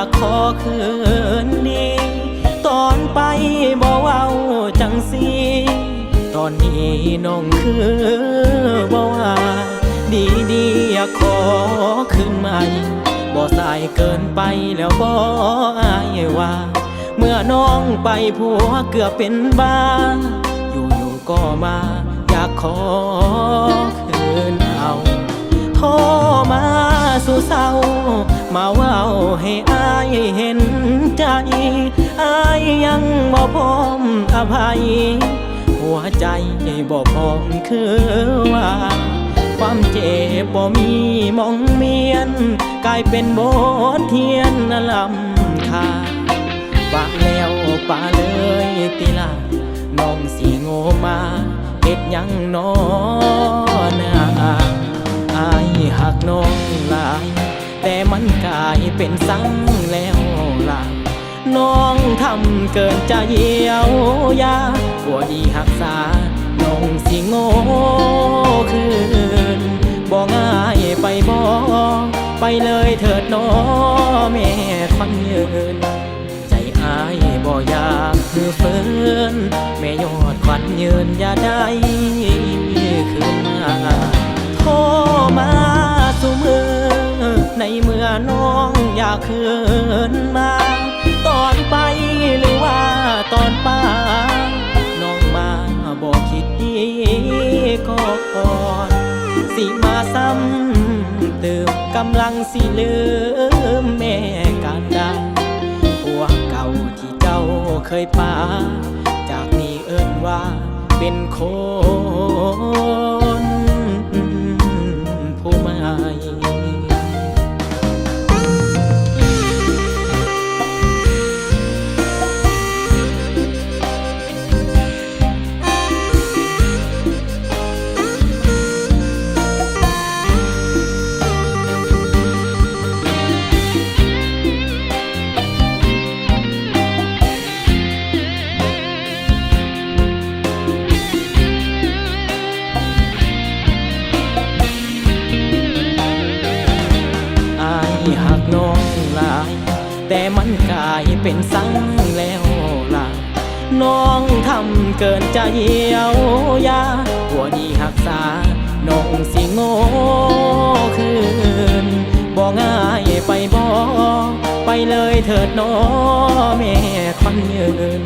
ากขอคืนดีตอนไปบ่เว้าจังสิตอนนี้น้องคือบ่ว่าดีอยากขอคืนใหม่บ่สายเกินไปแล้วบ่อายว่าเมื่อน้องไปผัวเกือบเป็นบ้าอยู่ก็มาอยากขอคืนเอาโทรมาสู่เศร้ามาเว้าให้อายเห็นใจอายยังบ่พร้อมอภัยหัวใจบ่พร้อมคือว่าความเจ็บบ่มีมองเมียนกลายเป็นบทเทียนลำคาฝากแล้วป่าเลยติลาน้องสิโง่มาเฮ็ดหยังน้อนาอายหักน้องหลายแต่มันกลายเป็นสังแล้วล่ะน้องทำเกินจะเยียวยาบ่ดีหักษาน้องสิโง่คืนบ่ง่ายไปบ่ไปเลยเถิดน้อแม่ควันยืนใจอายบ่อยากคือเฟินแม่ยอดควันยืนอย่าได้คืนมาโทรมาสู่มือในเมื่อน้องอยากคืนมาตอนไปหรือว่าตอนป้าน้องมาบอกคิดดีก็ก่อนสิมาซ้ำเติมกำลังสิลืมแม่กันดาผัวเก่าที่เจ้าเคยปาจากนี้เอิ้นว่าเป็นคนผู้ใหม่หักน้องหลายแต่มันกลายเป็นสังแล้วล่ะน้องทำเกินจะเยียวยาหัวดีหักษาน้องสิโง่คืนบ่ง่ายไปบ่ไปเลยเถิดน้อแม่ควันยืน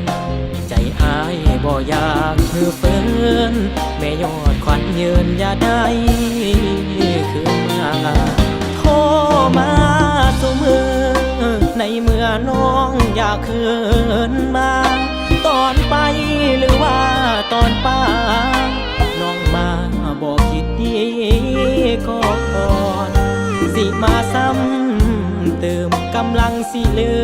ใจอายบ่อยากคือเฟินแม่ยอดควันยืนอย่าได้คืนมาโทรมาสู่มือในเมื่อน้องอยากคืนมาตอนไปหรือว่าตอนป้าน้องมาบอกคิดดีก็ก่อนสิมาซ้ำเติมกำลังสิลื